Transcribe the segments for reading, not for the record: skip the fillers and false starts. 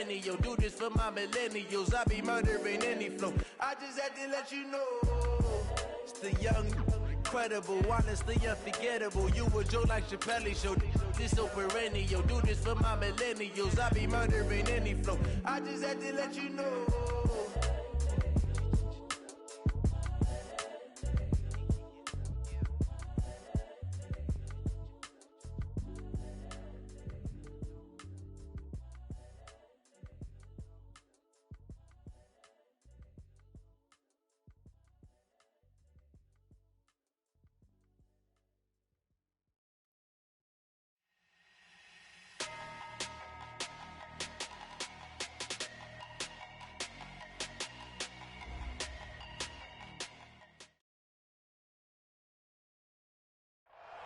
perennial. Do this for my millennials. I be murdering any flow. I just had to let you know. It's the young, incredible, honestly unforgettable. You a joke like Chappelle Show. This so perennial. Do this for my millennials. I be murdering any flow. I just had to let you know.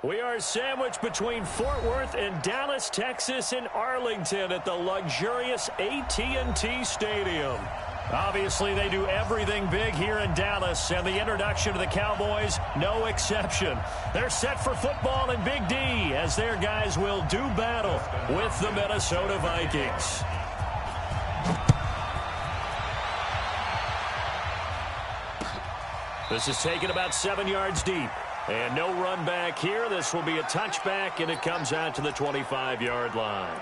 We are sandwiched between Fort Worth and Dallas, Texas, and Arlington at the luxurious AT&T Stadium. Obviously, they do everything big here in Dallas, and the introduction to the Cowboys, no exception. They're set for football in Big D, as their guys will do battle with the Minnesota Vikings. This is taken about 7 yards deep. And no run back here. This will be a touchback, and it comes out to the 25-yard line.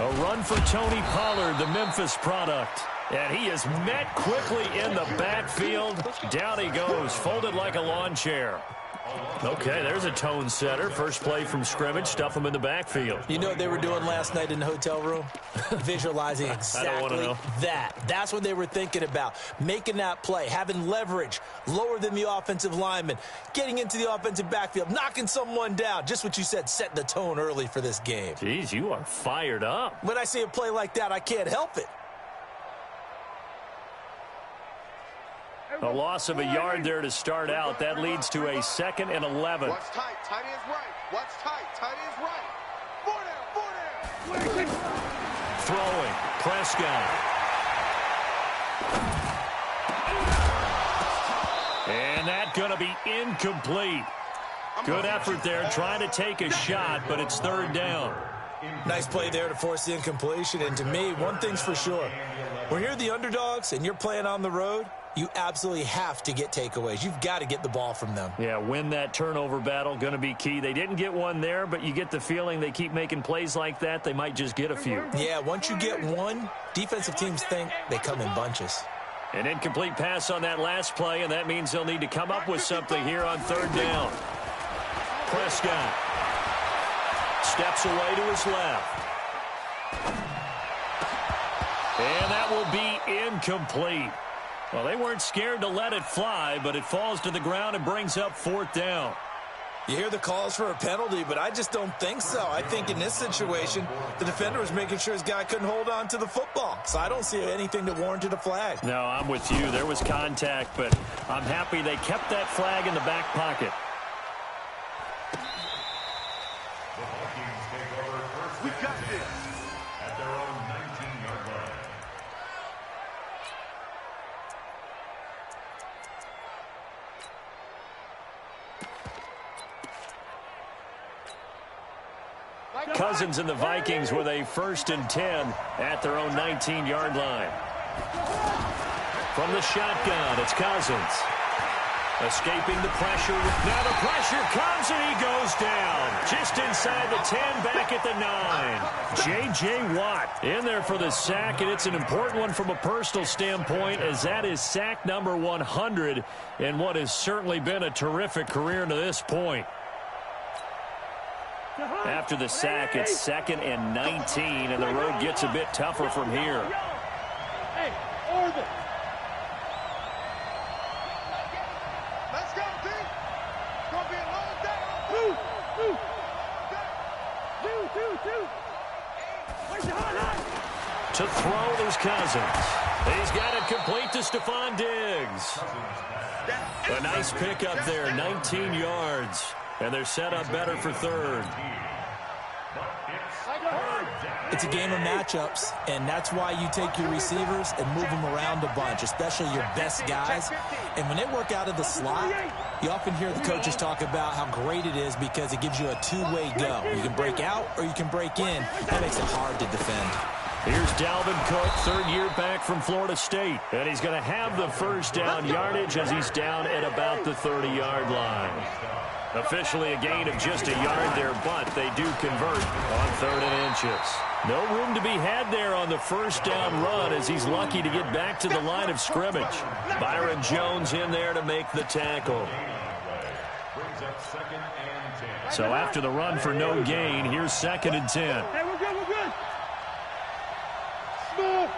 A run for Tony Pollard, the Memphis product. And he is met quickly in the backfield. Down he goes, folded like a lawn chair. Okay, there's a tone setter. First play from scrimmage, stuff him in the backfield. You know what they were doing last night in the hotel room? Visualizing exactly that. That's what they were thinking about. Making that play, having leverage, lower than the offensive lineman, getting into the offensive backfield, knocking someone down. Just what you said, setting the tone early for this game. Jeez, you are fired up. When I see a play like that, I can't help it. A loss of a yard there to start out. That leads to a 2nd and 11. Watch tight. Tight is right. Watch tight. Tight is right. 4 down. 4 down. Throwing. Prescott. And that's going to be incomplete. Good effort there trying to take a shot, but it's 3rd down. Nice play there to force the incompletion. And to me, one thing's for sure. When you're the underdogs and you're playing on the road, you absolutely have to get takeaways. You've got to get the ball from them. Yeah, win that turnover battle, going to be key. They didn't get one there, but you get the feeling they keep making plays like that, they might just get a few. Yeah, once you get one, defensive teams think they come in bunches. An incomplete pass on that last play, and that means they'll need to come up with something here on 3rd down. Prescott steps away to his left. And that will be incomplete. Well, they weren't scared to let it fly, but it falls to the ground and brings up 4th down. You hear the calls for a penalty, but I just don't think so. I think in this situation, the defender was making sure his guy couldn't hold on to the football. So I don't see anything that warranted a flag. No, I'm with you. There was contact, but I'm happy they kept that flag in the back pocket. We got this. At their own 19-yard line. Cousins and the Vikings with a 1st and 10 at their own 19-yard line. From the shotgun, it's Cousins. Escaping the pressure. Now the pressure comes and he goes down. Just inside the 10, back at the 9. J.J. Watt in there for the sack, and it's an important one from a personal standpoint, as that is sack number 100 in what has certainly been a terrific career to this point. After the sack, it's 2nd and 19, and the road gets a bit tougher from here. Hey, Orbit. Let's go, D. It's going to be a long day. Two. Where's the hot? To throw, there's Cousins. He's got it complete to Stephon Diggs. A nice pickup there, 19 yards. And they're set up better for third. It's a game of matchups, and that's why you take your receivers and move them around a bunch, especially your best guys. And when they work out of the slot, you often hear the coaches talk about how great it is because it gives you a two-way go. You can break out or you can break in. That makes it hard to defend. Here's Dalvin Cook, third year back from Florida State. And he's going to have the first down yardage as he's down at about the 30-yard line. Officially a gain of just a yard there, but they do convert on 3rd and inches. No room to be had there on the first down run as he's lucky to get back to the line of scrimmage. Byron Jones in there to make the tackle. So after the run for no gain, here's 2nd and 10. Hey, we're good, we're good. Small.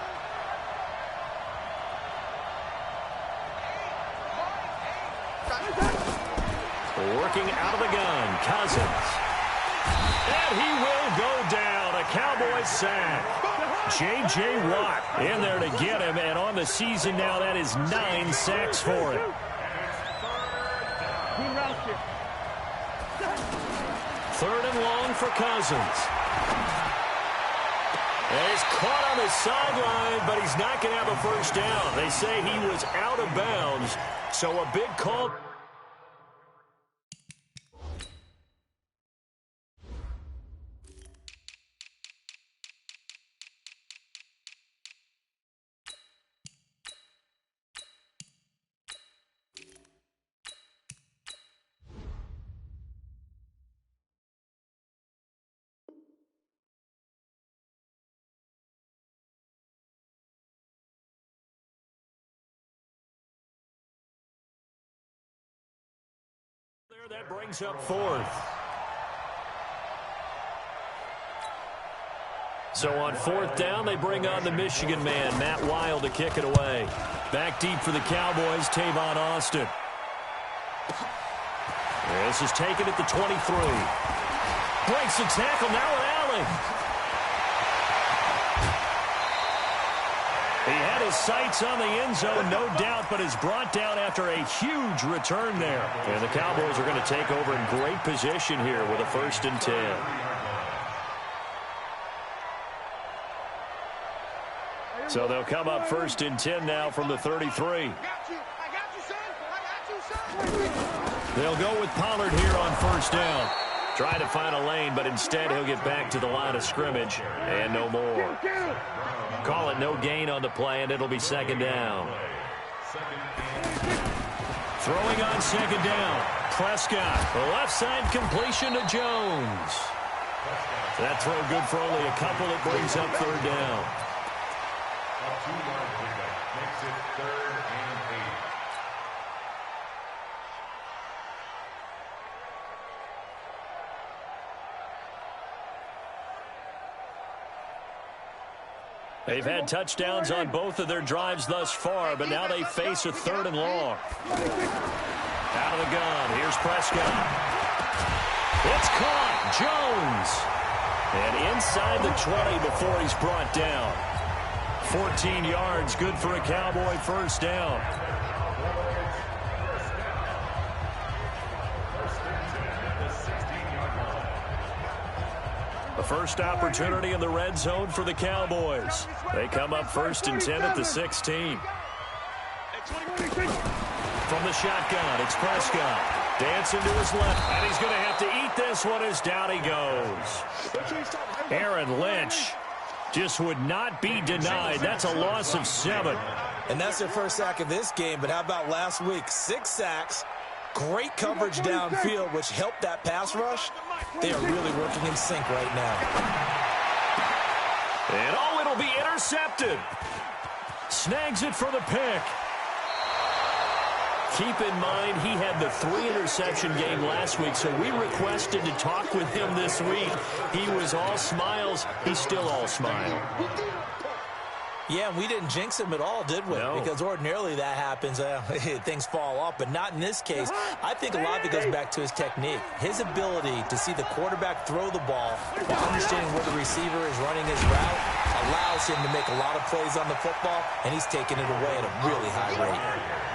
Working out of the gun, Cousins. And he will go down. A Cowboys sack. J.J. Watt in there to get him. And on the season now, that is 9 sacks for him. 3rd and long for Cousins. And he's caught on the sideline, but he's not going to have a first down. They say he was out of bounds, so a big call. That brings up 4th. So on 4th down, they bring on the Michigan man, Matt Wild, to kick it away. Back deep for the Cowboys, Tavon Austin. This is taken at the 23. Breaks the tackle, now an alley. He had his sights on the end zone, no doubt, but is brought down after a huge return there. And the Cowboys are going to take over in great position here with a 1st and 10. So they'll come up 1st and 10 now from the 33. They'll go with Pollard here on 1st down. Try to find a lane, but instead he'll get back to the line of scrimmage and no more. Call it no gain on the play, and it'll be 2nd down. Throwing on 2nd down. Prescott, the left side completion to Jones. That throw good for only a couple. It brings up 3rd down. A 2-yard pickup makes it 3rd and 8. They've had touchdowns on both of their drives thus far, but now they face a 3rd and long. Out of the gun, here's Prescott. It's caught, Jones. And inside the 20 before he's brought down. 14 yards, good for a Cowboy 1st down. The first opportunity in the red zone for the Cowboys. They come up 1st and 10 at the 16. From the shotgun, it's Prescott. Dancing to his left, and he's going to have to eat this one as down he goes. Aaron Lynch just would not be denied. That's a loss of 7. And that's their first sack of this game, but how about last week? 6 sacks. Great coverage downfield, which helped that pass rush. They are really working in sync right now. And oh, it'll be intercepted. Snags it for the pick. Keep in mind, he had the 3-interception game last week, so we requested to talk with him this week. He was all smiles. He's still all smile. Yeah, and we didn't jinx him at all, did we? No. Because ordinarily that happens. Things fall off, but not in this case. I think a lot of it goes back to his technique. His ability to see the quarterback throw the ball while understanding where the receiver is running his route allows him to make a lot of plays on the football, and he's taking it away at a really high rate.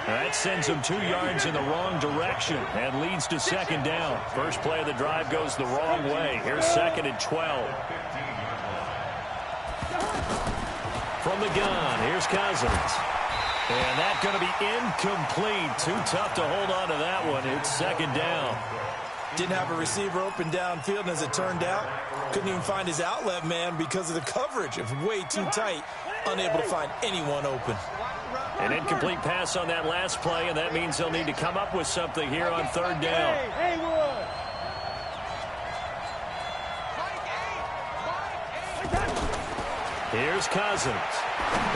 That sends him 2 yards in the wrong direction and leads to second down. First play of the drive goes the wrong way. Here's 2nd and 12. From the gun, here's Cousins. And that's going to be incomplete. Too tough to hold on to that one. It's second down. Didn't have a receiver open downfield, and as it turned out, couldn't even find his outlet man because of the coverage. It was way too tight, unable to find anyone open. An incomplete pass on that last play, and that means they'll need to come up with something here on third down. Here's Cousins.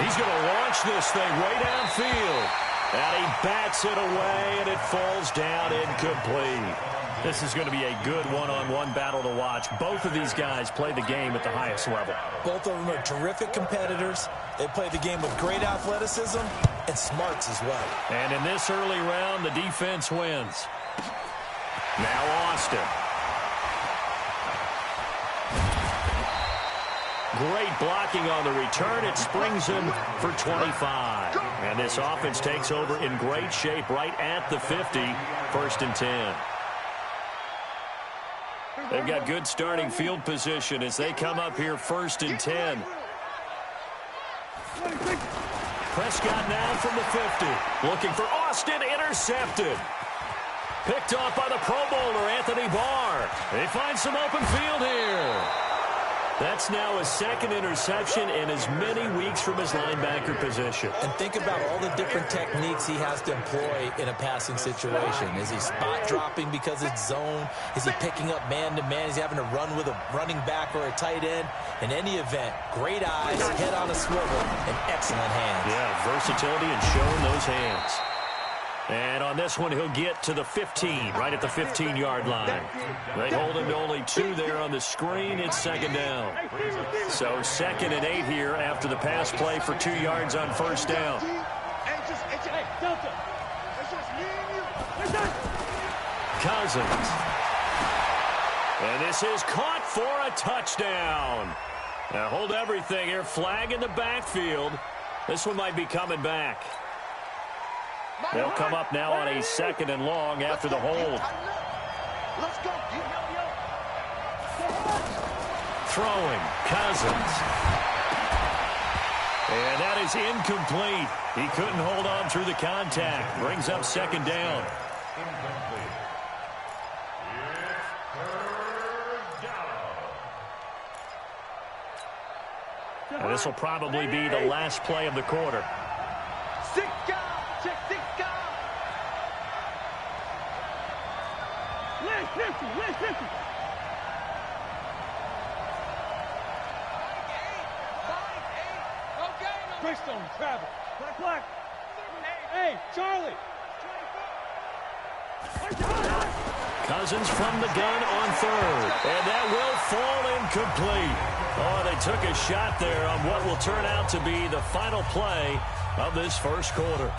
He's going to launch this thing way downfield. And he bats it away, and it falls down incomplete. This is going to be a good one-on-one battle to watch. Both of these guys play the game at the highest level. Both of them are terrific competitors. They play the game with great athleticism and smarts as well. And in this early round, the defense wins. Now Austin. Great blocking on the return. It springs him for 25. And this offense takes over in great shape right at the 50. 1st and 10. They've got good starting field position as they come up here 1st and 10. Prescott now from the 50. Looking for Austin, intercepted. Picked off by the Pro Bowler, Anthony Barr. They find some open field here. That's now his 2nd interception in as many weeks from his linebacker position. And think about all the different techniques he has to employ in a passing situation. Is he spot dropping because it's zone? Is he picking up man-to-man? Is he having to run with a running back or a tight end? In any event, great eyes, head on a swivel, and excellent hands. Yeah, versatility and showing those hands. And on this one, he'll get to the 15, right at the 15-yard line. They hold him to only 2 there on the screen. It's second down. So 2nd and 8 here after the pass play for 2 yards on first down. Cousins. And this is caught for a touchdown. Now hold everything here. Flag in the backfield. This one might be coming back. They'll come up now on a 2nd and long after the hold. Throwing, Cousins. And that is incomplete. He couldn't hold on through the contact. Brings up second down. And this will probably be the last play of the quarter. Bristol, Travis. Black. Hey, Charlie. Cousins from the gun on 3rd. And that will fall incomplete. Oh, they took a shot there on what will turn out to be the final play of this first quarter.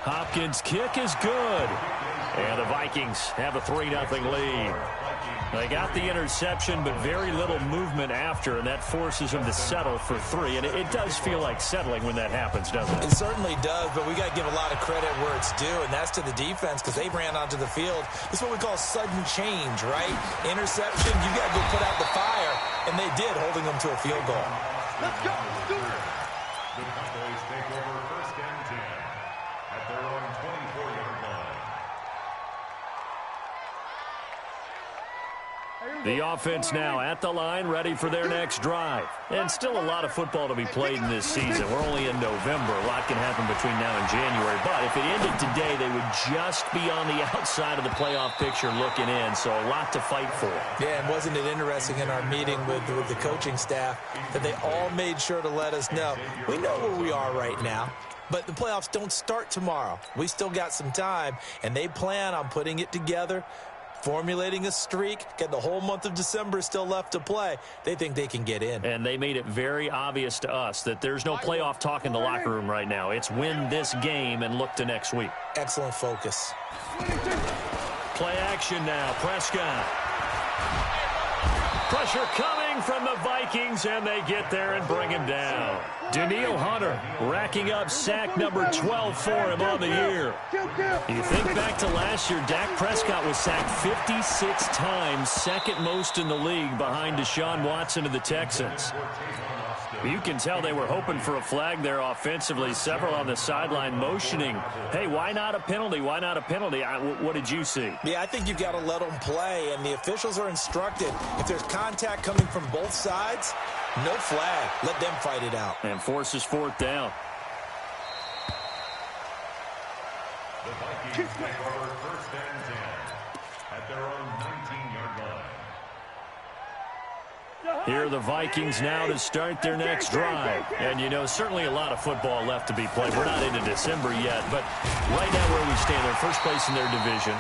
Hopkins' kick is good. And the Vikings have a 3-0 lead. They got the interception, but very little movement after, and that forces them to settle for 3. And it does feel like settling when that happens, doesn't it? It certainly does, but we got to give a lot of credit where it's due, and that's to the defense because they ran onto the field. It's what we call sudden change, right? Interception, you got to go put out the fire, and they did, holding them to a field goal. Let's go. Do it. The Cowboys take over 1st and 10 at their own 24-yard line. The offense now at the line, ready for their next drive. And still a lot of football to be played in this season. We're only in November. A lot can happen between now and January. But if it ended today, they would just be on the outside of the playoff picture looking in. So a lot to fight for. Yeah, and wasn't it interesting in our meeting with the coaching staff that they all made sure to let us know, we know where we are right now. But the playoffs don't start tomorrow. We still got some time, and they plan on putting it together formulating a streak, get the whole month of December still left to play. They think they can get in. And they made it very obvious to us that there's no playoff talk in the locker room right now. It's win this game and look to next week. Excellent focus. Play action now. Prescott. Pressure coming from the Vikings, and they get there and bring him down. Danielle Hunter racking up sack number 12 for him on the year. You think back to last year, Dak Prescott was sacked 56 times, second most in the league behind Deshaun Watson of the Texans. You can tell they were hoping for a flag there offensively. Several on the sideline motioning, hey, why not a penalty? Why not a penalty? What did you see? Yeah, I think you've got to let them play, and the officials are instructed. If there's contact coming from both sides, no flag. Let them fight it out. And forces fourth down. The Vikings take over first and 10 at their own 19-yard line. Here are the Vikings now to start their next drive. And, you know, certainly a lot of football left to be played. We're not into December yet, but right now where we stand, they're first place in their division.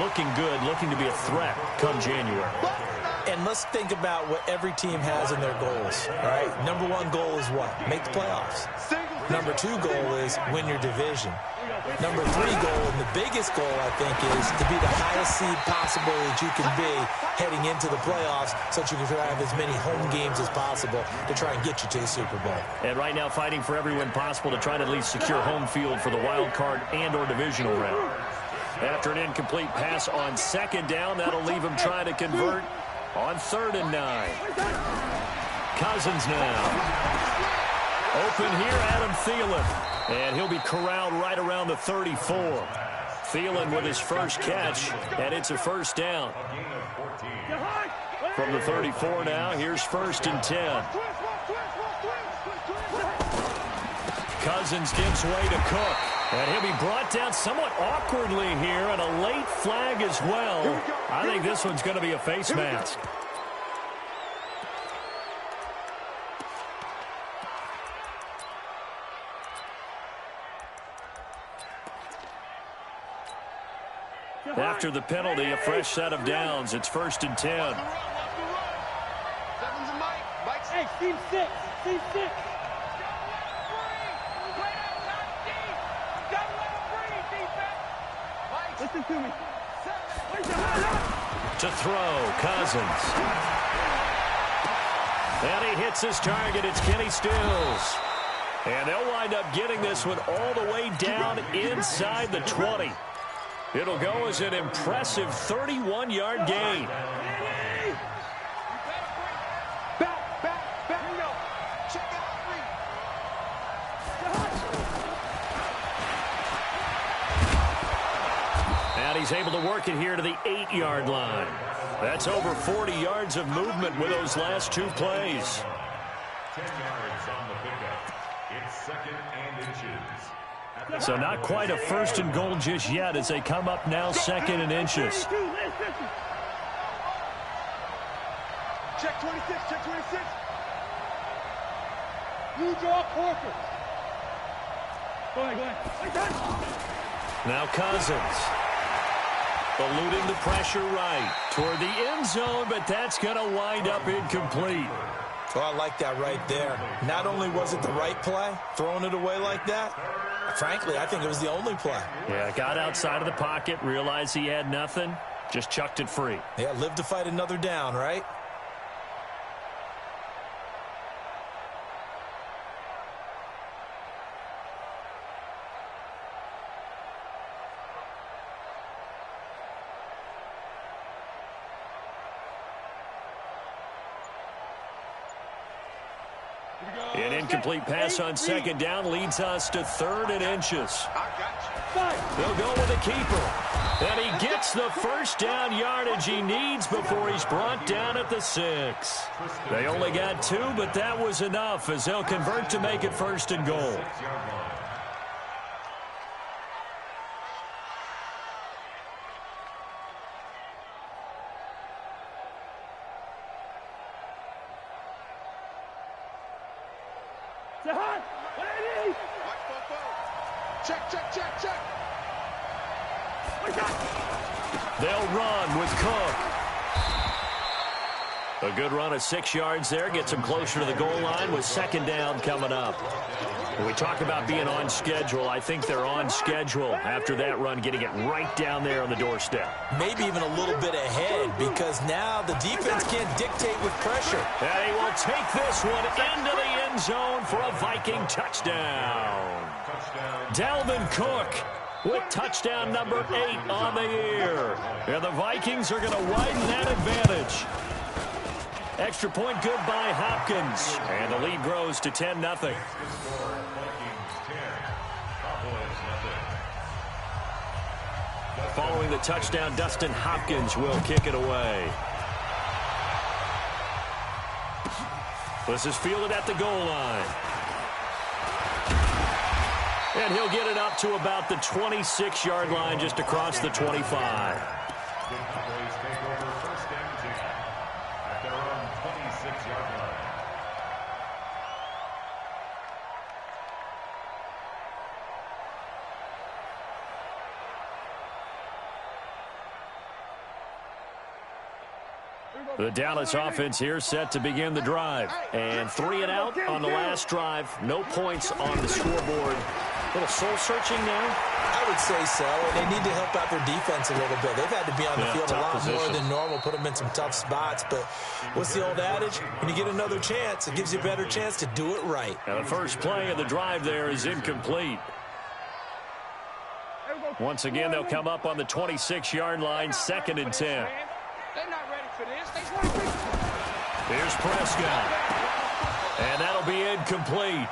Looking good, looking to be a threat come January. And let's think about what every team has in their goals, all right? Number one goal is what? Make the playoffs. Number two goal is win your division. Number three goal, and the biggest goal, I think, is to be the highest seed possible that you can be heading into the playoffs so that you can have as many home games as possible to try and get you to the Super Bowl. And right now fighting for every win possible to try to at least secure home field for the wild card and or divisional round. After an incomplete pass on second down, that'll leave him trying to convert on 3rd and 9. Cousins now. Open here, Adam Thielen. And he'll be corralled right around the 34. Thielen with his first catch, and it's a first down. From the 34 now, here's 1st and 10. Cousins gives way to Cook. And he'll be brought down somewhat awkwardly here, and a late flag as well. I think this one's going to be a face mask. After the penalty, a fresh set of downs. It's 1st and 10. Hey, team 6. Team 6. Listen to me. To throw, Cousins. And he hits his target. It's Kenny Stills. And they'll wind up getting this one all the way down inside the 20. It'll go as an impressive 31-yard gain. And he's able to work it here to the 8-yard line. That's over 40 yards of movement with those last two plays. 10 yards on the pickup. It's 2nd and inches. So not quite a 1st and goal just yet as they come up now 2nd and inches. Check 26, check 26. You draw Corker. Go ahead. Now Cousins. Eluding the pressure right toward the end zone, but that's going to wind up incomplete. Oh, I like that right there. Not only was it the right play, throwing it away like that, frankly, I think it was the only play. Yeah, got outside of the pocket, realized he had nothing, just chucked it free. Yeah, live to fight another down, right? An incomplete pass on 2nd down leads us to 3rd and inches. They'll go with the keeper. And he gets the first down yardage he needs before he's brought down at the 6. They only got 2, but that was enough as they'll convert to make it 1st and goal. They'll run with Cook. A good run of 6 yards there. Gets them closer to the goal line with second down coming up. When we talk about being on schedule, I think they're on schedule after that run, getting it right down there on the doorstep. Maybe even a little bit ahead, because now the defense can't dictate with pressure. And he will take this one into the end zone for a Viking touchdown. Dalvin Cook with touchdown number 8 on the year. And the Vikings are going to widen that advantage. Extra point good by Hopkins. And the lead grows to 10-0. Following the touchdown, Dustin Hopkins will kick it away. This is fielded at the goal line. And he'll get it up to about the 26-yard line, just across the 25. The Dallas offense here set to begin the drive. And 3 and out on the last drive. No points on the scoreboard. A little soul-searching now? I would say so. And they need to help out their defense a little bit. They've had to be on the field a lot more than normal, put them in some tough spots. But what's the old adage? When you get another chance, it gives you a better chance to do it right. And the first play of the drive there is incomplete. Once again, they'll come up on the 26-yard line, 2nd and 10. They're not ready for this. Here's Prescott. And that'll be incomplete.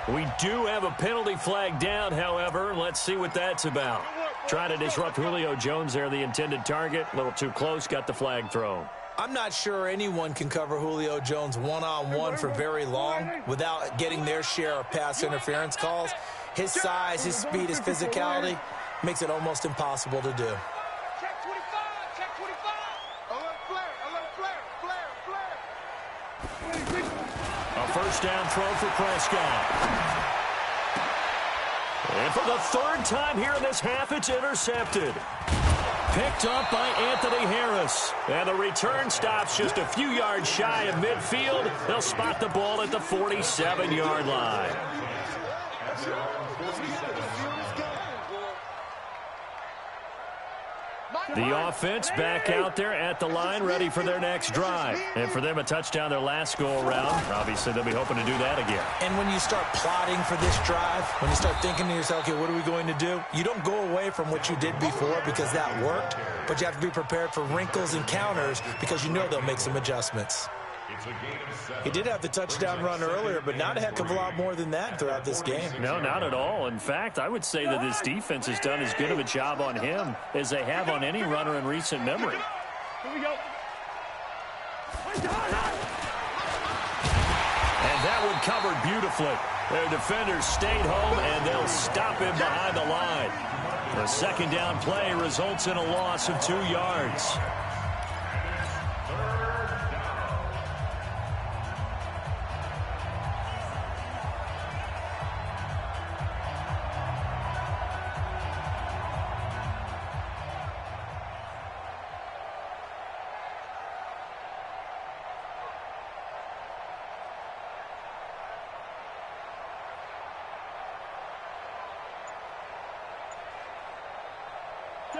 We do have a penalty flag down, however. Let's see what that's about. Trying to disrupt Julio Jones there, the intended target. A little too close, got the flag thrown. I'm not sure anyone can cover Julio Jones one-on-one for very long without getting their share of pass interference calls. His size, his speed, his physicality makes it almost impossible to do. Check 25, check 25. Alert flare. A first down throw for Prescott. And for the 3rd time here in this half, it's intercepted. Picked up by Anthony Harris. And the return stops just a few yards shy of midfield. They'll spot the ball at the 47-yard line. The offense back out there at the line, ready for their next drive. And for them, a touchdown their last go-around. Obviously, they'll be hoping to do that again. And when you start plotting for this drive, when you start thinking to yourself, okay, what are we going to do? You don't go away from what you did before because that worked, but you have to be prepared for wrinkles and counters because you know they'll make some adjustments. He did have the touchdown run earlier, but not a heck of a lot more than that throughout this game. No, not at all. In fact, I would say that this defense has done as good of a job on him as they have on any runner in recent memory. Here we go. And that one covered beautifully. Their defenders stayed home, and they'll stop him behind the line. The 2nd down play results in a loss of 2 yards.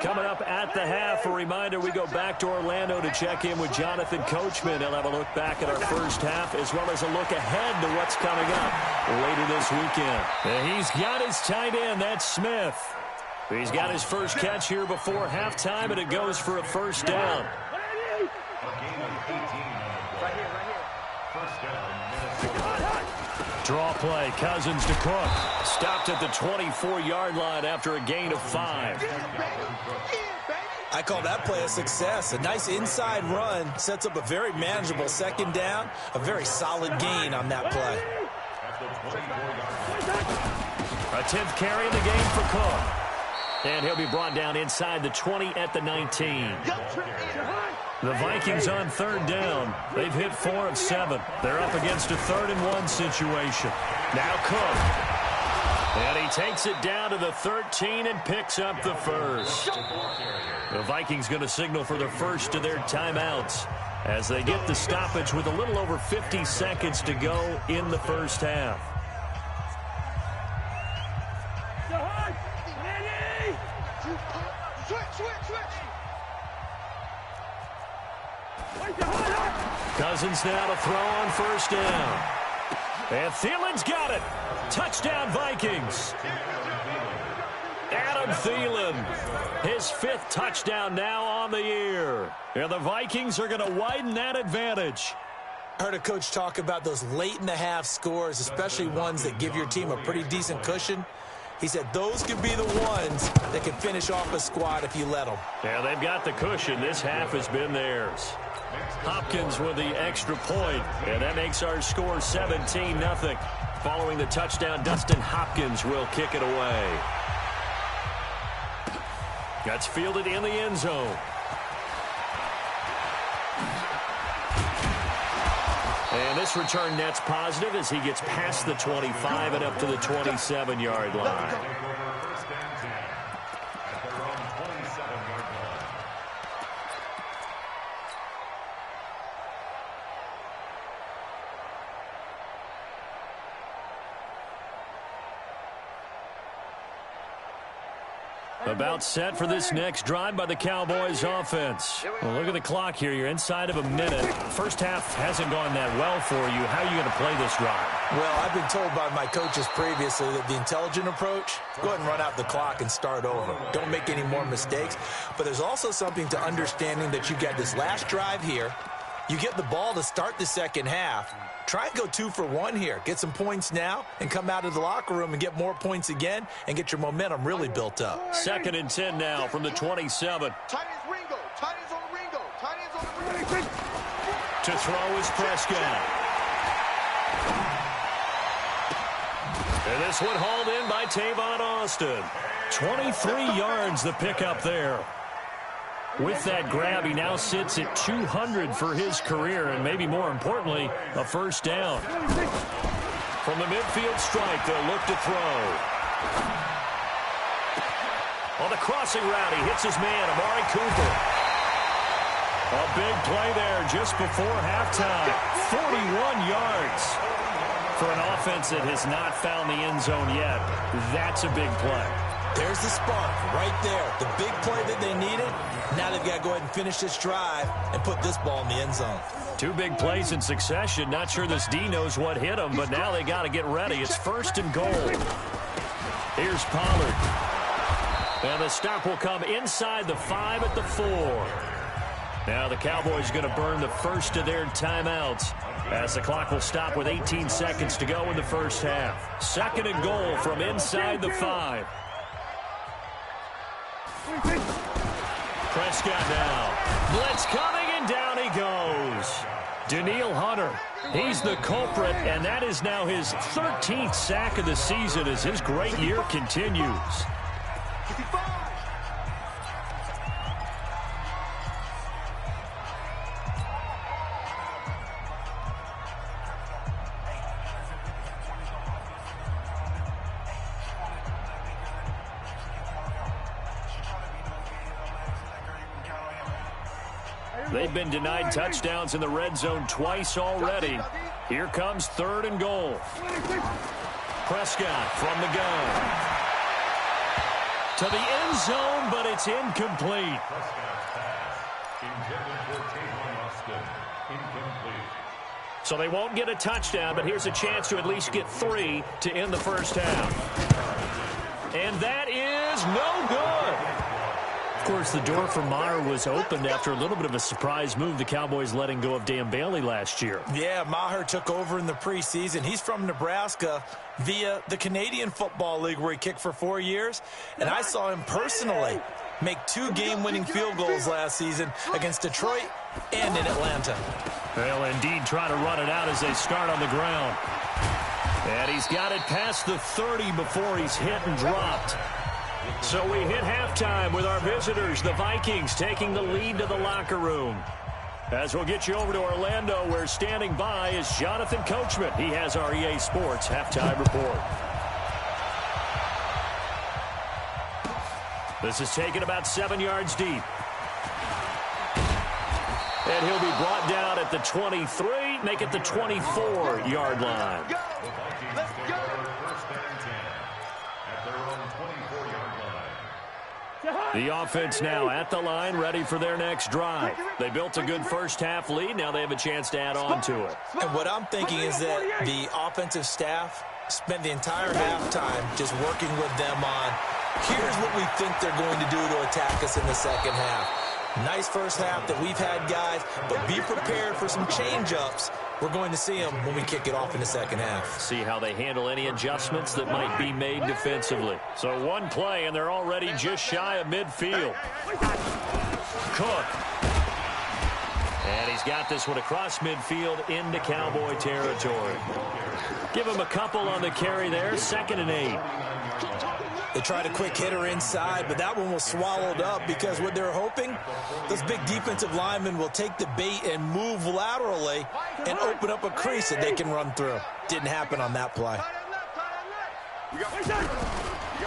Coming up at the half, a reminder, we go back to Orlando to check in with Jonathan Coachman. He'll have a look back at our first half as well as a look ahead to what's coming up later this weekend. And he's got his tight end, that's Smith. He's got his first catch here before halftime, and it goes for a first down. Draw play, Cousins to Cook. Stopped at the 24-yard line after a gain of 5. I call that play a success. A nice inside run sets up a very manageable 2nd down. A very solid gain on that play. A 10th carry in the game for Cook. And he'll be brought down inside the 20 at the 19. The Vikings on 3rd down. They've hit 4 of 7. They're up against a 3rd and 1 situation. Now Cook. And he takes it down to the 13 and picks up the first. The Vikings going to signal for the first of their timeouts as they get the stoppage with a little over 50 seconds to go in the first half. Cousins now to throw on first down. And Thielen's got it. Touchdown, Vikings. Adam Thielen, his 5th touchdown now on the year. And the Vikings are going to widen that advantage. I heard a coach talk about those late-in-the-half scores, especially ones that give your team a pretty decent cushion. He said those could be the ones that can finish off a squad if you let them. Yeah, they've got the cushion. This half has been theirs. Hopkins with the extra point, and that makes our score 17-0. Following the touchdown, Dustin Hopkins will kick it away. That's fielded in the end zone. And this return net's positive as he gets past the 25 and up to the 27-yard line. About set for this next drive by the Cowboys offense. Well, look at the clock here. You're inside of a minute. First half hasn't gone that well for you. How are you going to play this drive? Well, I've been told by my coaches previously that the intelligent approach, go ahead and run out the clock and start over. Don't make any more mistakes. But there's also something to understanding that you got this last drive here. You get the ball to start the second half. Try and go 2 for 1 here. Get some points now and come out of the locker room and get more points again and get your momentum really built up. 2nd and 10 now from the 27. Tight ends Ringo. Tight ends on the Ringo. Tight ends on the Ringo. To throw is Prescott. And this one hauled in by Tavon Austin. 23 yards the pickup there. With that grab, he now sits at 200 for his career, and maybe more importantly, a first down. From the midfield stripe, they'll look to throw. On the crossing route, he hits his man, Amari Cooper. A big play there just before halftime. 41 yards for an offense that has not found the end zone yet. That's a big play. There's the spark right there. The big play that they needed. Now they've got to go ahead and finish this drive and put this ball in the end zone. 2 big plays in succession. Not sure this D knows what hit him, but now they got to get ready. It's 1st and goal. Here's Pollard. And the stop will come inside the 5 at the 4. Now the Cowboys going to burn the first of their timeouts as the clock will stop with 18 seconds to go in the first half. 2nd and goal from inside the 5. Prescott now. Blitz coming, and down he goes. Danielle Hunter, he's the culprit, and that is now his 13th sack of the season as his great year continues. They've been denied touchdowns in the red zone twice already. Here comes 3rd and goal. Prescott from the gun. To the end zone, but it's incomplete. So they won't get a touchdown, but here's a chance to at least get 3 to end the first half. And that is no good. Of course, the door for Maher was opened after a little bit of a surprise move, the Cowboys letting go of Dan Bailey last year. Yeah, Maher took over in the preseason. He's from Nebraska via the Canadian Football League where he kicked for 4 years. And I saw him personally make 2 game-winning field goals last season against Detroit and in Atlanta. They'll indeed try to run it out as they start on the ground. And he's got it past the 30 before he's hit and dropped. So we hit halftime with our visitors, the Vikings, taking the lead to the locker room. As we'll get you over to Orlando, where standing by is Jonathan Coachman. He has our EA Sports halftime report. This is taken about 7 yards deep. And he'll be brought down at the 23, make it the 24-yard line. Let's go. First and 10 at their own 24-yard line. The offense now at the line, ready for their next drive. They built a good first-half lead. Now they have a chance to add on to it. And what I'm thinking is that the offensive staff spent the entire halftime just working with them on, here's what we think they're going to do to attack us in the second half. Nice first half that we've had, guys, but be prepared for some change-ups. We're going to see them when we kick it off in the second half. See how they handle any adjustments that might be made defensively. So one play, and they're already just shy of midfield. Cook. And he's got this one across midfield into Cowboy territory. Give him a couple on the carry there, 2nd and 8. They tried a quick hitter inside, but that one was swallowed up because what they're hoping, those big defensive linemen will take the bait and move laterally and open up a crease that they can run through. Didn't happen on that play.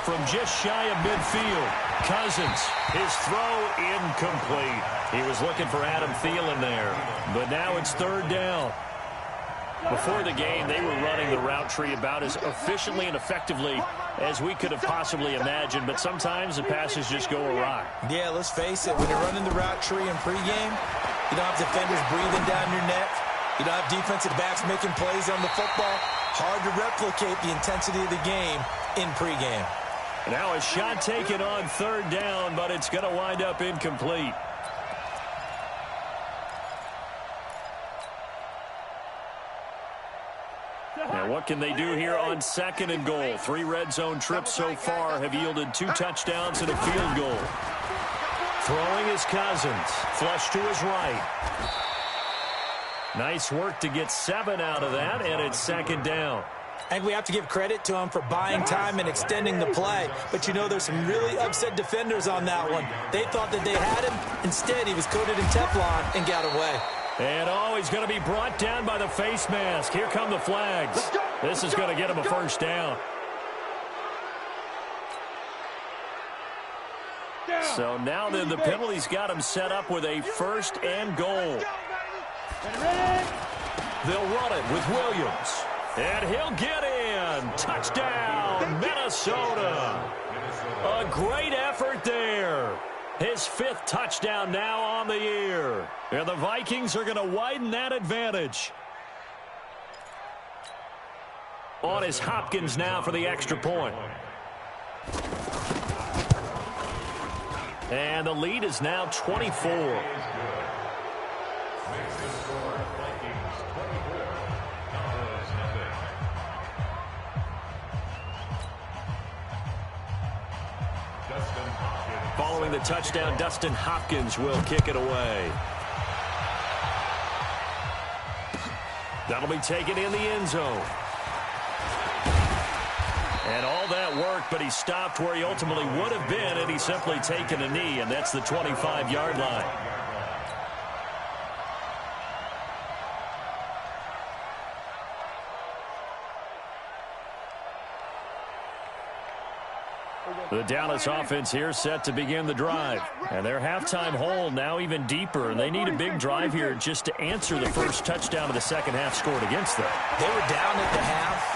From just shy of midfield, Cousins, his throw incomplete. He was looking for Adam Thielen there, but now it's 3rd down. Before the game, they were running the route tree about as efficiently and effectively as we could have possibly imagined, but sometimes the passes just go awry. Yeah, let's face it, when you're running the route tree in pregame, you don't have defenders breathing down your neck. You don't have defensive backs making plays on the football. Hard to replicate the intensity of the game in pregame. Now a shot taken on 3rd down, but it's going to wind up incomplete. Now what can they do here on 2nd and goal? 3 red zone trips so far have yielded 2 touchdowns and a field goal. Throwing is Cousins. Flush to his right. Nice work to get 7 out of that, and it's 2nd down. I think we have to give credit to him for buying time and extending the play. But, you know, there's some really upset defenders on that one. They thought that they had him. Instead, he was coated in Teflon and got away. And, he's going to be brought down by the face mask. Here come the flags. This is going to get him a first down. So now then the penalty's got him set up with a 1st and goal. They'll run it with Williams. And he'll get in. Touchdown, Minnesota. A great effort there. His 5th touchdown now on the year. And the Vikings are going to widen that advantage. On is Hopkins now for the extra point. And the lead is now 24. Following the touchdown, Dustin Hopkins will kick it away. That'll be taken in the end zone. And all that work, but he stopped where he ultimately would have been had he simply taken a knee, and that's the 25-yard line. The Dallas offense here set to begin the drive. And their halftime hole now even deeper, and they need a big drive here just to answer the first touchdown of the second half scored against them. They were down at the half.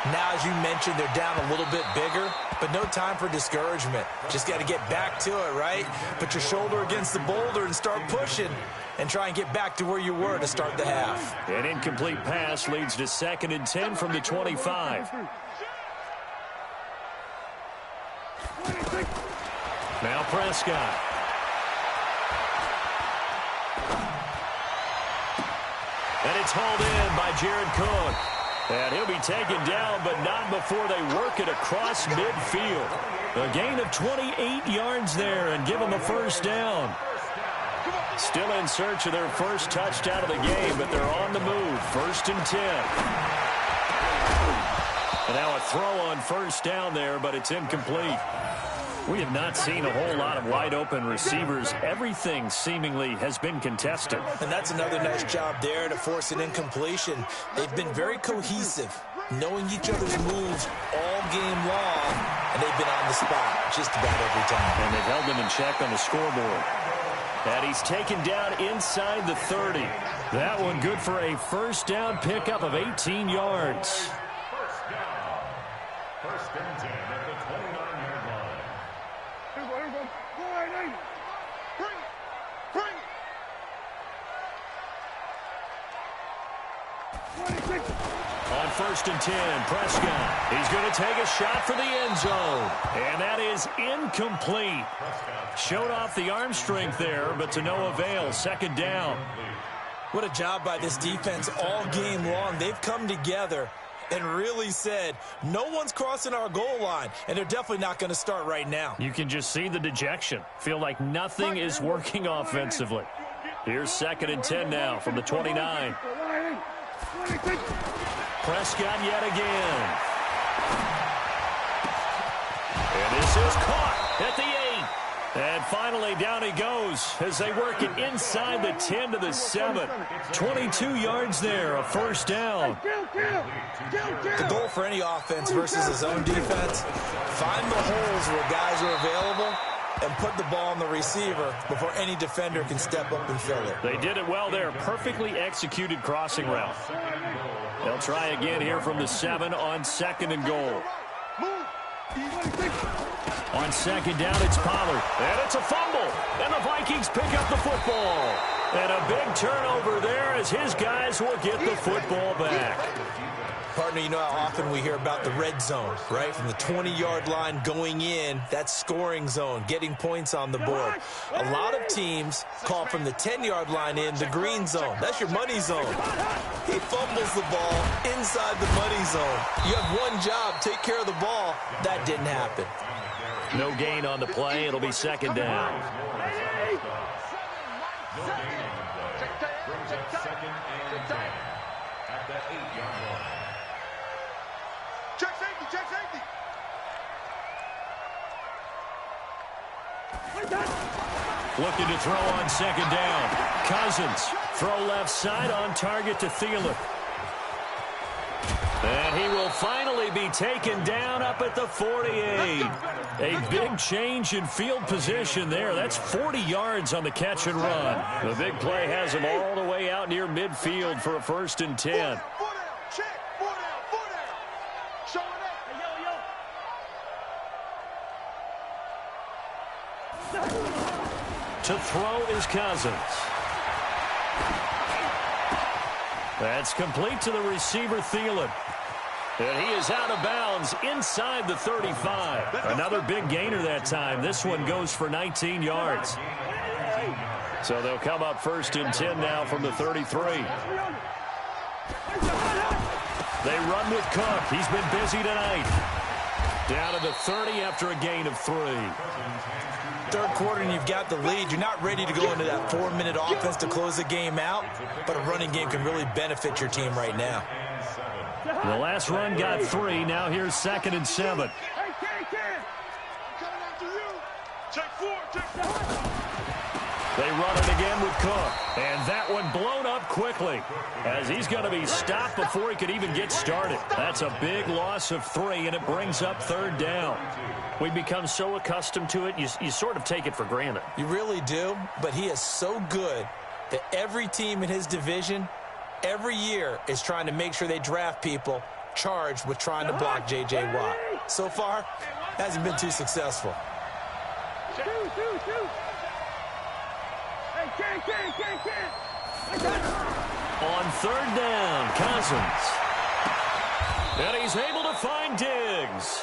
Now, as you mentioned, they're down a little bit bigger, but no time for discouragement. Just got to get back to it, right? Put your shoulder against the boulder and start pushing and try and get back to where you were to start the half. An incomplete pass leads to 2nd and 10 from the 25. Now Prescott. And it's hauled in by Jared Cook. And he'll be taken down, but not before they work it across midfield. A gain of 28 yards there and give them a first down. Still in search of their first touchdown of the game, but they're on the move. 1st and 10. And now a throw on first down there, but it's incomplete. We have not seen a whole lot of wide-open receivers. Everything seemingly has been contested. And that's another nice job there to force an incompletion. They've been very cohesive, knowing each other's moves all game long, and they've been on the spot just about every time. And they've held them in check on the scoreboard. And he's taken down inside the 30. That one good for a first down pickup of 18 yards. First down. First and 10 at the 29-yard line. Bring it! Bring it! On first and 10, Prescott. He's going to take a shot for the end zone. And that is incomplete. Showed off the arm strength there, but to no avail. Second down. What a job by this defense all game long. They've come together and really said, no one's crossing our goal line, and they're definitely not going to start right now. You can just see the dejection. Feel like nothing is working offensively. Here's second and 10 now from the 29. Prescott yet again. And this is caught at the 8. And finally down he goes as they work it inside the 10 to the 7. 22 yards there, a first down. The goal for any offense versus his own defense, find the holes where guys are available and put the ball on the receiver before any defender can step up and fill it. They did it well there. Perfectly executed crossing route. They'll try again here from the 7 on second and goal. On second down, it's Pollard. And it's a fumble. And the Vikings pick up the football. And a big turnover there as his guys will get the football back. Partner, you know how often we hear about the red zone, right? From the 20-yard line going in, that's scoring zone, getting points on the board. A lot of teams call from the 10-yard line in the green zone. That's your money zone. He fumbles the ball inside the money zone. You have one job, take care of the ball. That didn't happen. No gain on the play. It'll be second down. No gain on the play. Brings up second and 10 at the 8-yard line. Check safety! Check safety! Looking to throw on second down. Cousins, throw left side on target to Thielen. And he will finally be taken down up at the 48. A big change in field position there. That's 40 yards on the catch and run. The big play has him all the way out near midfield for a first and 10. 4 down, check, 4 down, 4 down. Show it up. To throw is Cousins. That's complete to the receiver, Thielen. And he is out of bounds inside the 35. Another big gainer that time. This one goes for 19 yards. So they'll come up first and 10 now from the 33. They run with Cook. He's been busy tonight. Down to the 30 after a gain of 3. Third quarter and you've got the lead. You're not ready to go into that 4-minute offense to close the game out, but a running game can really benefit your team right now. The last run got 3. Now here's second and 7. Coming after you. Check 4, check 4. They run it again with Cook. And that one blown up quickly as he's going to be stopped before he could even get started. That's a big loss of 3, and it brings up third down. We become so accustomed to it, you sort of take it for granted. You really do, but he is so good that every team in his division, every year, is trying to make sure they draft people charged with trying to block J.J. Watt. So far, hasn't been too successful. On third down, Cousins. And he's able to find Diggs.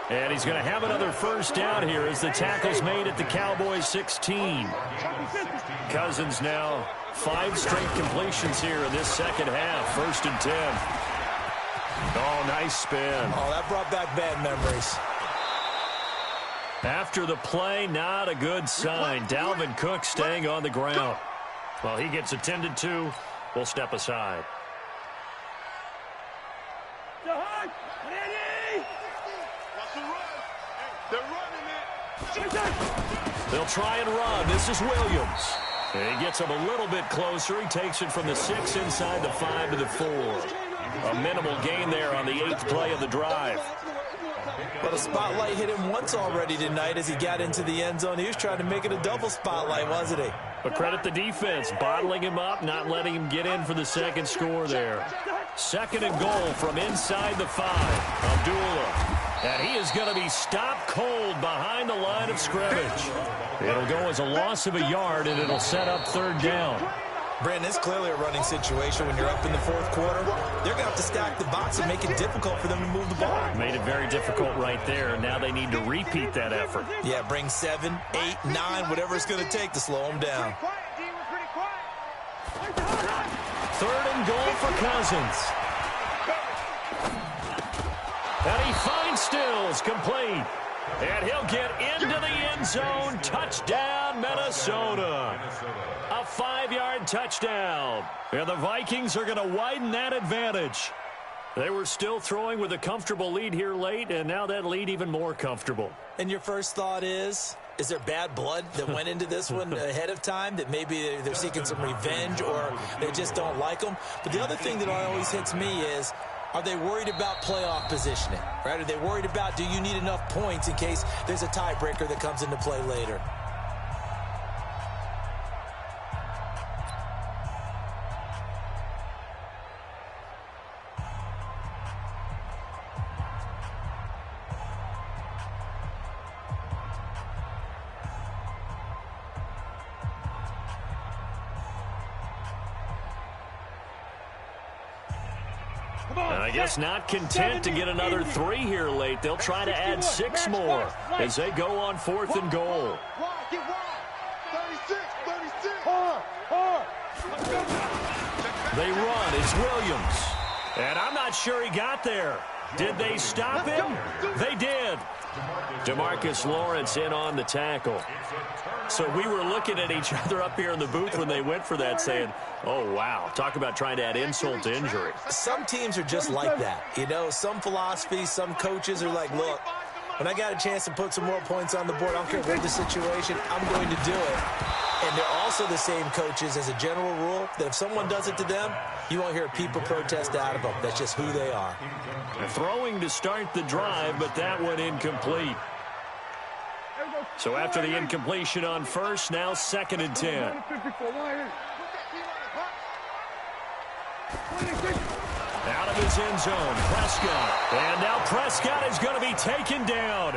And he's going to have another first down here as the tackle's made at the Cowboys 16. Cousins now 5 straight completions here in this second half. First and 10. Oh, nice spin. Oh, that brought back bad memories. After the play, not a good sign. Dalvin Cook staying on the ground. Well, he gets attended to. We'll step aside. Watch the run. Hey, they're running it. They'll try and run. This is Williams. And he gets him a little bit closer. He takes it from the 6 inside the 5 to the 4. A minimal gain there on the 8th play of the drive. But a spotlight hit him once already tonight as he got into the end zone. He was trying to make it a double spotlight, wasn't he? But credit the defense, bottling him up, not letting him get in for the second score there. 2nd and goal from inside the 5. Abdullah. And he is going to be stopped cold behind the line of scrimmage. It'll go as a loss of a yard, and it'll set up 3rd down. Brandon, it's clearly a running situation when you're up in the 4th quarter. They're going to have to stack the box and make it difficult for them to move the ball. Made it very difficult right there. Now they need to repeat that effort. Yeah, bring 7, 8, 9, whatever it's going to take to slow them down. 3rd and goal for Cousins. And he finds Stills, complete. And he'll get into the end zone. Touchdown, Minnesota. A 5-yard touchdown. And the Vikings are going to widen that advantage. They were still throwing with a comfortable lead here late, and now that lead even more comfortable. And your first thought is there bad blood that went into this one ahead of time, that maybe they're seeking some revenge or they just don't like them? But the other thing that always hits me is, are they worried about playoff positioning? Right? Are they worried about, do you need enough points in case there's a tiebreaker that comes into play later? I guess not content to get another 3 here late. They'll try to add 6 more as they go on 4th and goal. They run. It's Williams. And I'm not sure he got there. Did they stop him? They did. DeMarcus Lawrence in on the tackle. So we were looking at each other up here in the booth when they went for that, saying, oh, wow, talk about trying to add insult to injury. Some teams are just like that. You know, some philosophies, some coaches are like, look, when I got a chance to put some more points on the board, I don't care what the situation, I'm going to do it. And they're also the same coaches, as a general rule, that if someone does it to them, you won't hear people protest out of them. That's just who they are. Throwing to start the drive, but that one incomplete. So after the incompletion on first, now 2nd and 10. Out of his end zone, Prescott. And now Prescott is going to be taken down.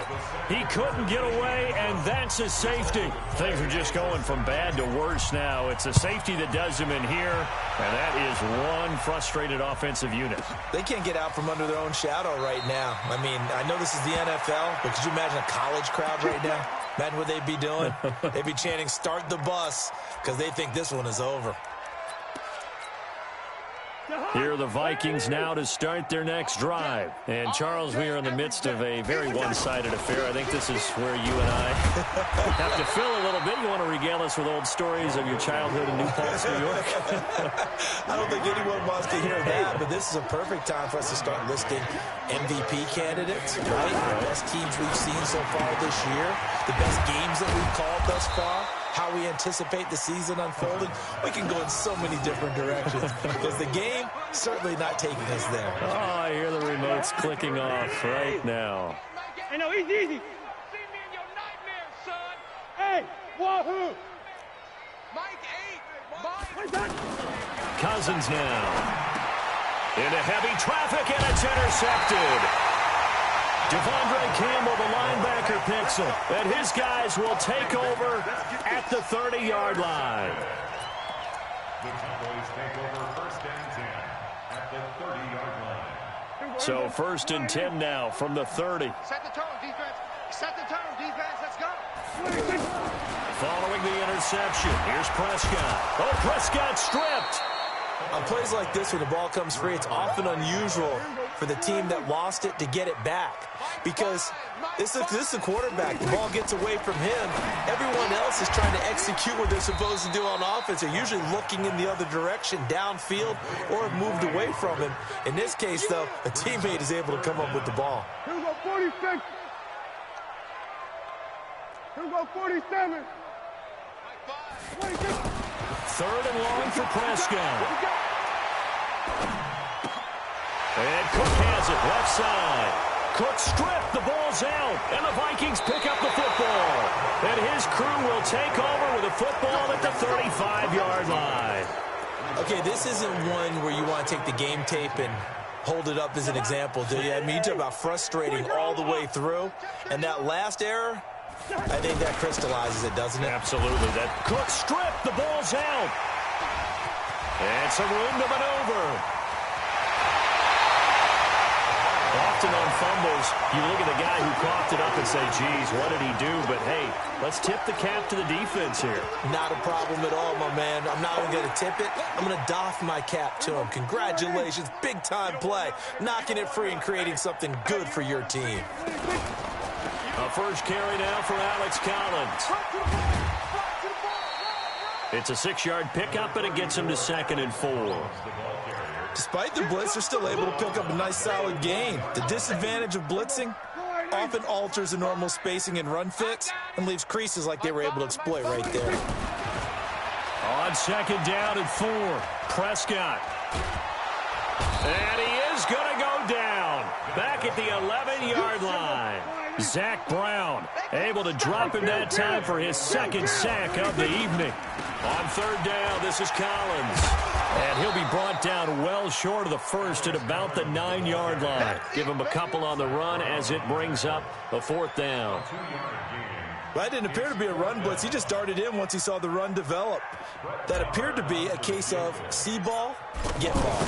He couldn't get away, and that's a safety. Things are just going from bad to worse now. It's a safety that does him in here, and that is one frustrated offensive unit. They can't get out from under their own shadow right now. I mean, I know this is the NFL, but could you imagine a college crowd right now? Imagine what they'd be doing. They'd be chanting, start the bus, because they think this one is over. Here are the Vikings now to start their next drive. And, Charles, we are in the midst of a very one-sided affair. I think this is where you and I have to fill a little bit. You want to regale us with old stories of your childhood in New Paltz, New York? I don't think anyone wants to hear that, but this is a perfect time for us to start listing MVP candidates, right? The best teams we've seen so far this year, the best games that we've called thus far, how we anticipate the season unfolding. We can go in so many different directions because the game certainly not taking us there. Oh, I hear the remotes clicking off right now. Hey, no, easy. See me in your nightmares, son. Hey, wahoo. Mike 8. Cousins now. Into heavy traffic, and it's intercepted. Devondre Campbell, the linebacker, picks him. And his guys will take over at the 30-yard line. The Cowboys take over 1st and 10 at the 30-yard line. So 1st and 10 now from the 30. Set the tone, defense. Set the tone, defense. Let's go. Following the interception, here's Prescott. Oh, Prescott stripped. On plays like this, when the ball comes free, it's often unusual for the team that lost it to get it back. Because this is the quarterback. The ball gets away from him. Everyone else is trying to execute what they're supposed to do on offense. They're usually looking in the other direction, downfield, or have moved away from him. In this case, though, a teammate is able to come up with the ball. Here we go, 46. Here we go, 47. 3rd and long for Prescott. And Cook has it left side. Cook stripped, the ball's out, and the Vikings pick up the football. And his crew will take over with a football at the 35-yard line. Okay, this isn't one where you want to take the game tape and hold it up as an example, do you? I mean, you talk about frustrating all the way through. And that last error, I think that crystallizes it, doesn't it? Absolutely. That Cook stripped, the ball's out. And some room to maneuver. Often on fumbles, you look at the guy who coughed it up and say, geez, what did he do? But, hey, let's tip the cap to the defense here. Not a problem at all, my man. I'm not even going to tip it. I'm going to doff my cap to him. Congratulations. Big-time play. Knocking it free and creating something good for your team. A first carry now for Alex Collins. It's a 6-yard pickup, and it gets him to 2nd and 4. Despite the blitz, they're still able to pick up a nice, solid gain. The disadvantage of blitzing often alters the normal spacing and run fits and leaves creases like they were able to exploit right there. On 2nd down and 4, Prescott. And he is going to go down. Back at the 11-yard line. Zach Brown able to drop him that time for his 2nd sack of the evening. On 3rd down, this is Collins. And he'll be brought down well short of the first at about the 9-yard line. Give him a couple on the run as it brings up a 4th down. That didn't appear to be a run blitz. He just darted in once he saw the run develop. That appeared to be a case of see ball, get ball.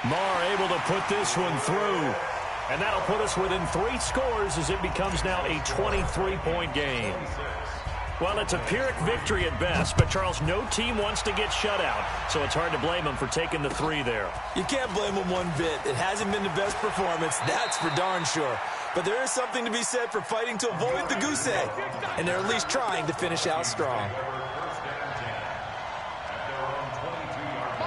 Marr able to put this one through. And that'll put us within 3 scores as it becomes now a 23-point game. Well, it's a Pyrrhic victory at best, but, Charles, no team wants to get shut out, so it's hard to blame them for taking the 3 there. You can't blame them one bit. It hasn't been the best performance, that's for darn sure. But there is something to be said for fighting to avoid the goose egg, and they're at least trying to finish out strong.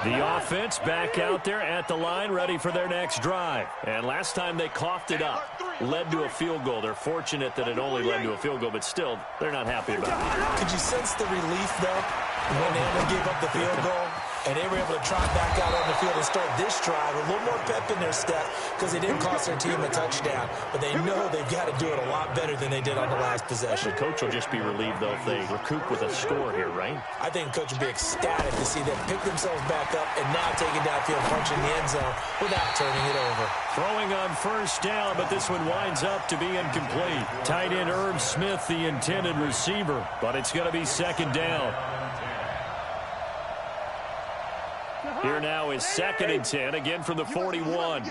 The offense back out there at the line, ready for their next drive. And last time they coughed it up, led to a field goal. They're fortunate that it only led to a field goal, but still, they're not happy about it. Could you sense the relief, though, when they only gave up the field goal? And they were able to trot back out on the field and start this drive with a little more pep in their step because they didn't cost their team a touchdown. But they know they've got to do it a lot better than they did on the last possession. The coach will just be relieved, though, if they recoup with a score here, right? I think the coach will be ecstatic to see them pick themselves back up and now take it downfield, punching the end zone without turning it over. Throwing on 1st down, but this one winds up to be incomplete. Tight end Herb Smith, the intended receiver, but it's going to be 2nd down. Here now is 2nd and 10, again from the 41. To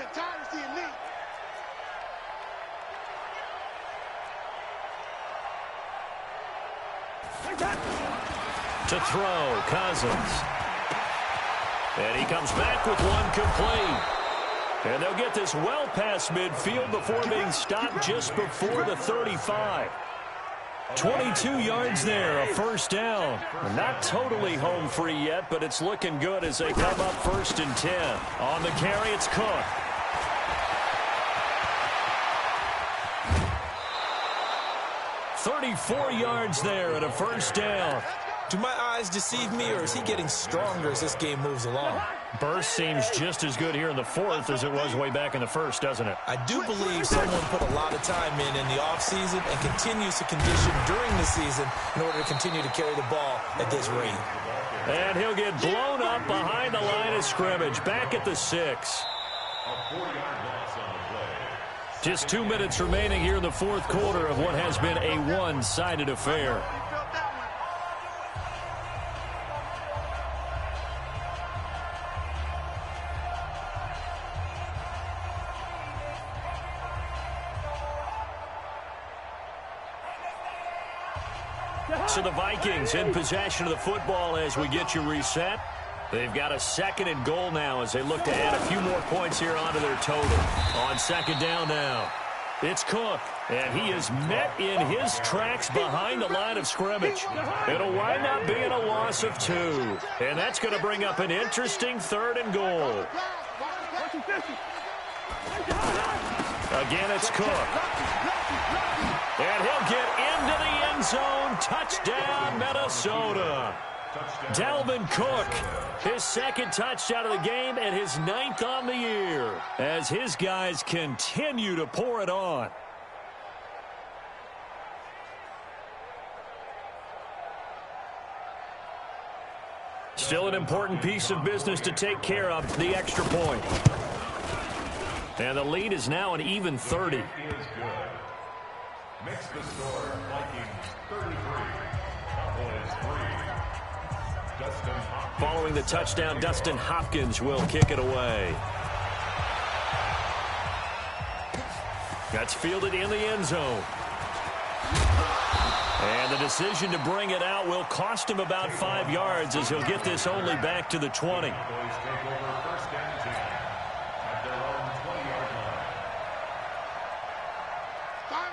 throw, Cousins. And he comes back with one complete. And they'll get this well past midfield before being stopped just before the 35. 22 yards there, a 1st down. Not totally home free yet, but it's looking good as they come up 1st and 10. On the carry, it's Cook. "34 yards there and a 1st down. Do my eyes deceive me, or is he getting stronger as this game moves along? Burst seems just as good here in the 4th as it was way back in the 1st, doesn't it? I do believe someone put a lot of time in the offseason and continues to condition during the season in order to continue to carry the ball at this rate. And he'll get blown up behind the line of scrimmage, back at the 6. Just 2 minutes remaining here in the 4th quarter of what has been a one-sided affair. So the Vikings in possession of the football as we get you reset. They've got a 2nd and goal now as they look to add a few more points here onto their total. On 2nd down now, it's Cook, and he is met in his tracks behind the line of scrimmage. It'll wind up being a loss of 2, and that's going to bring up an interesting 3rd and goal. Again, it's Cook. And he'll get into the end zone. Touchdown, Minnesota. Dalvin Cook, his second touchdown of the game and his 9th on the year as his guys continue to pour it on. Still an important piece of business to take care of, the extra point. And the lead is now an even 30. Makes the score Vikings 33, Cowboys 3. Dustin Hopkins. Following the touchdown, Dustin Hopkins will kick it away. That's fielded in the end zone. And the decision to bring it out will cost him about 5 yards as he'll get this only back to the 20.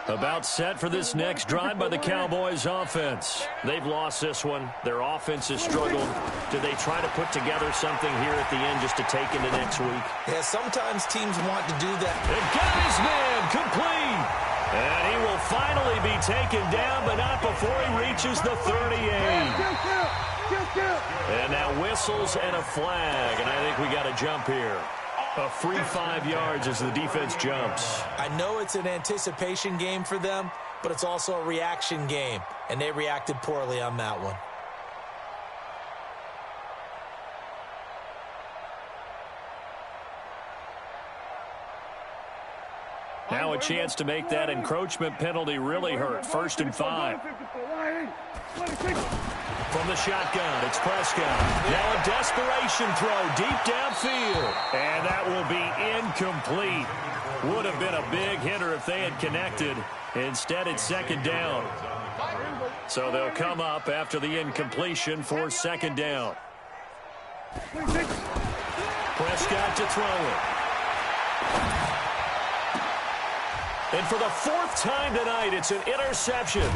About set for this next drive by the Cowboys offense. They've lost this one. Their offense has struggled. Do they try to put together something here at the end just to take into next week? Yeah, sometimes teams want to do that. And got his man complete. And he will finally be taken down, but not before he reaches the 38. And now whistles and a flag, and I think we got a jump here. A free 5 yards as the defense jumps. I know it's an anticipation game for them, but it's also a reaction game, and they reacted poorly on that one. Now a chance to make that encroachment penalty really hurt. 1st and 5. From the shotgun, it's Prescott. Now a desperation throw deep downfield. And that will be incomplete. Would have been a big hitter if they had connected. Instead, it's 2nd down. So they'll come up after the incompletion for 2nd down. Prescott to throw it. And for the 4th time tonight, it's an interception.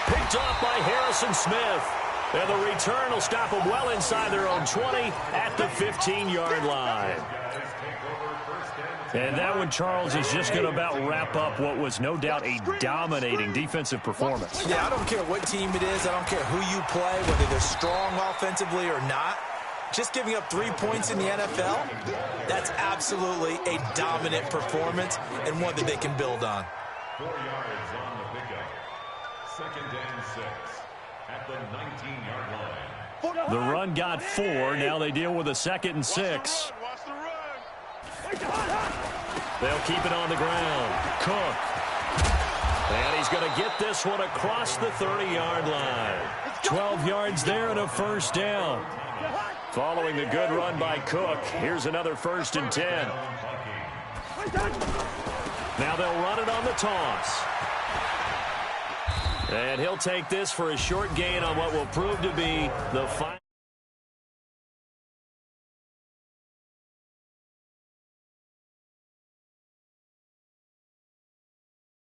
Picked off by Harrison Smith. And the return will stop them well inside their own 20 at the 15-yard line. And that one, Charles, is just going to about wrap up what was no doubt a dominating defensive performance. Yeah, I don't care what team it is. I don't care who you play, whether they're strong offensively or not. Just giving up 3 points in the NFL, that's absolutely a dominant performance and one that they can build on. 4 yards on the pickup. 2nd and 6 at the 19-yard line. The run got 4. Now they deal with a 2nd and 6. They'll keep it on the ground. Cook. And he's going to get this one across the 30-yard line. 12 yards there and a 1st down. Following the good run by Cook, here's another 1st and 10. Now they'll run it on the toss. And he'll take this for a short gain on what will prove to be the final.